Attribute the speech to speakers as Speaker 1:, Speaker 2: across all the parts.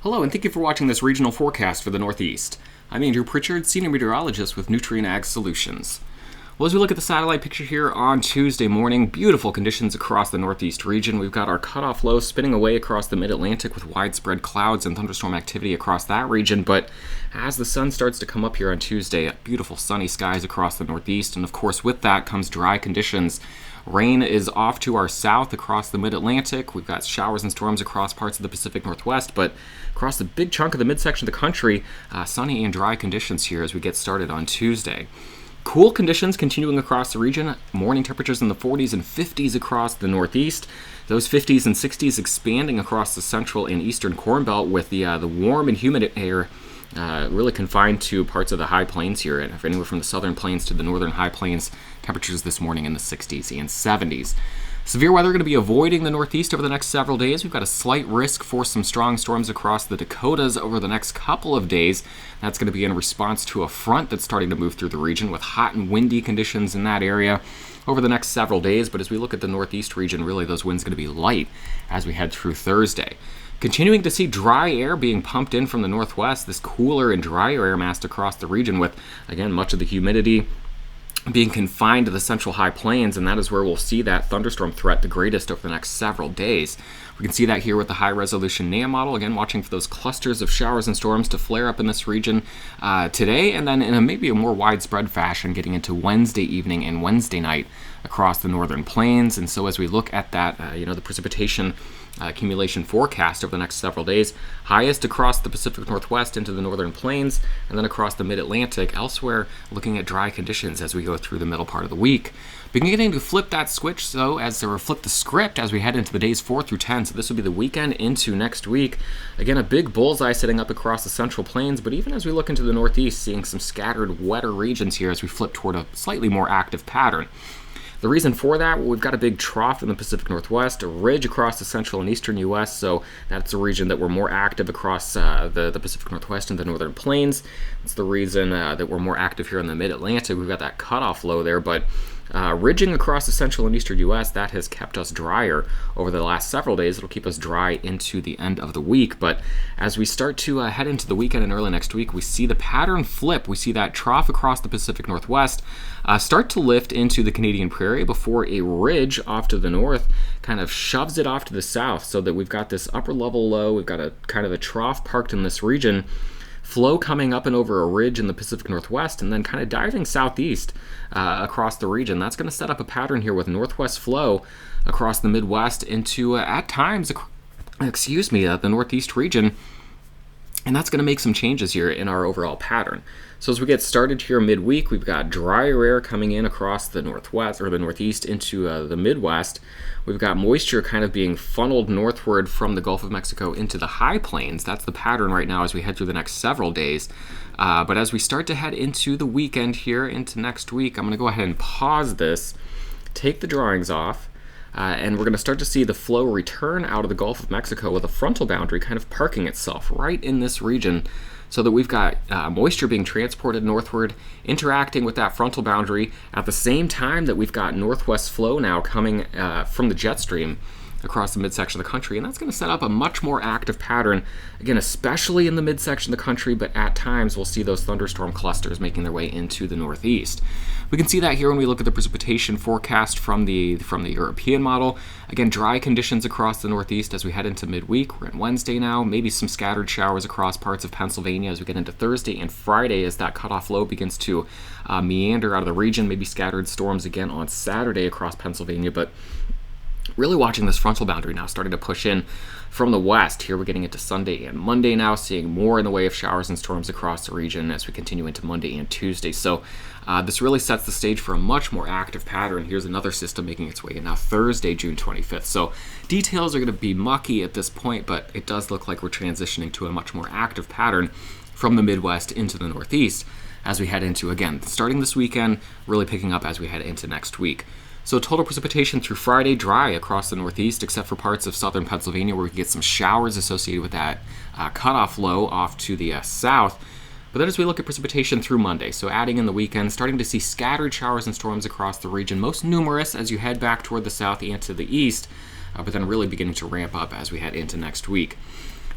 Speaker 1: Hello, and thank you for watching this regional forecast for the Northeast. I'm Andrew Pritchard, Senior Meteorologist with Nutrien Ag Solutions. Well, as we look at the satellite picture here on Tuesday morning, beautiful conditions across the Northeast region. We've got our cutoff low spinning away across the mid-Atlantic with widespread clouds and thunderstorm activity across that region. But as the sun starts to come up here on Tuesday, beautiful sunny skies across the Northeast. And of course, with that comes dry conditions. Rain is off to our south across the mid-Atlantic. We've got showers and storms across parts of the Pacific Northwest, but across a big chunk of the midsection of the country, sunny and dry conditions here as we get started on Tuesday. Cool conditions continuing across the region. Morning temperatures in the 40s and 50s across the Northeast. Those 50s and 60s expanding across the central and eastern Corn Belt with the warm and humid air really confined to parts of the high plains here, and anywhere from the southern plains to the northern high plains, temperatures this morning in the 60s and 70s. Severe weather going to be avoiding the Northeast over the next several days. We've got a slight risk for some strong storms across the Dakotas over the next couple of days. That's going to be in response to a front that's starting to move through the region with hot and windy conditions in that area over the next several days. But as we look at the Northeast region, really those winds going to be light as we head through Thursday. Continuing to see dry air being pumped in from the northwest, this cooler and drier air mass across the region with, again, much of the humidity being confined to the central high plains, and that is where we'll see that thunderstorm threat the greatest over the next several days. We can see that here with the high-resolution NAM model, again, watching for those clusters of showers and storms to flare up in this region today, and then in maybe a more widespread fashion getting into Wednesday evening and Wednesday night across the northern plains. And so as we look at that, the precipitation accumulation forecast over the next several days, highest across the Pacific Northwest into the northern plains, and then across the mid-Atlantic. Elsewhere, looking at dry conditions as we go through the middle part of the week. Beginning to flip that switch, though, flip the script as we head into the days 4 through 10. So this will be the weekend into next week. Again, a big bullseye setting up across the central plains, but even as we look into the Northeast, seeing some scattered wetter regions here as we flip toward a slightly more active pattern. The reason for that, well, we've got a big trough in the Pacific Northwest, a ridge across the central and eastern U.S., so that's a region that we're more active across the Pacific Northwest and the northern plains. It's the reason that we're more active here in the mid-Atlantic. We've got that cutoff low there, but ridging across the central and eastern U.S., that has kept us drier over the last several days. It'll keep us dry into the end of the week, but as we start to head into the weekend and early next week, we see the pattern flip. We see that trough across the Pacific Northwest start to lift into the Canadian Prairie before a ridge off to the north kind of shoves it off to the south, so that we've got this upper level low. We've got a kind of a trough parked in this region, flow coming up and over a ridge in the Pacific Northwest, and then kind of diving southeast across the region. That's going to set up a pattern here with northwest flow across the Midwest into, at times, the Northeast region. And that's going to make some changes here in our overall pattern. So as we get started here midweek, we've got drier air coming in across the northwest or the northeast into the Midwest. We've got moisture kind of being funneled northward from the Gulf of Mexico into the high plains. That's the pattern right now as we head through the next several days. But as we start to head into the weekend here, into next week, I'm going to go ahead and pause this, take the drawings off, and we're going to start to see the flow return out of the Gulf of Mexico with a frontal boundary kind of parking itself right in this region, so that we've got moisture being transported northward, interacting with that frontal boundary at the same time that we've got northwest flow now coming from the jet stream across the midsection of the country, and that's going to set up a much more active pattern, again, especially in the midsection of the country, but at times we'll see those thunderstorm clusters making their way into the Northeast. We can see that here when we look at the precipitation forecast from the European model. Again, dry conditions across the Northeast as we head into midweek. We're in Wednesday now, maybe some scattered showers across parts of Pennsylvania as we get into Thursday and Friday as that cutoff low begins to meander out of the region, maybe scattered storms again on Saturday across Pennsylvania, but really watching this frontal boundary now starting to push in from the west. Here we're getting into Sunday and Monday now, seeing more in the way of showers and storms across the region as we continue into Monday and Tuesday. So this really sets the stage for a much more active pattern. Here's another system making its way in now Thursday, June 25th. So details are going to be mucky at this point, but it does look like we're transitioning to a much more active pattern from the Midwest into the Northeast as we head into, again, starting this weekend, really picking up as we head into next week. So total precipitation through Friday, dry across the Northeast, except for parts of southern Pennsylvania where we can get some showers associated with that cutoff low off to the south. But then as we look at precipitation through Monday, so adding in the weekend, starting to see scattered showers and storms across the region, most numerous as you head back toward the south and to the east, but then really beginning to ramp up as we head into next week.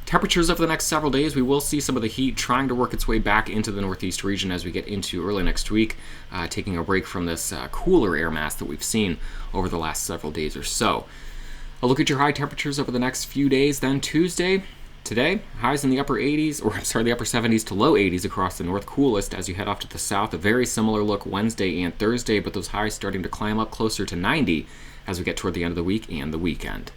Speaker 1: Temperatures over the next several days, we will see some of the heat trying to work its way back into the northeast region as we get into early next week, taking a break from this cooler air mass that we've seen over the last several days or so. A look at your high temperatures over the next few days. Then Tuesday, today, highs in the upper 70s to low 80s across the north, coolest as you head off to the south. A very similar look Wednesday and Thursday, but those highs starting to climb up closer to 90 as we get toward the end of the week and the weekend.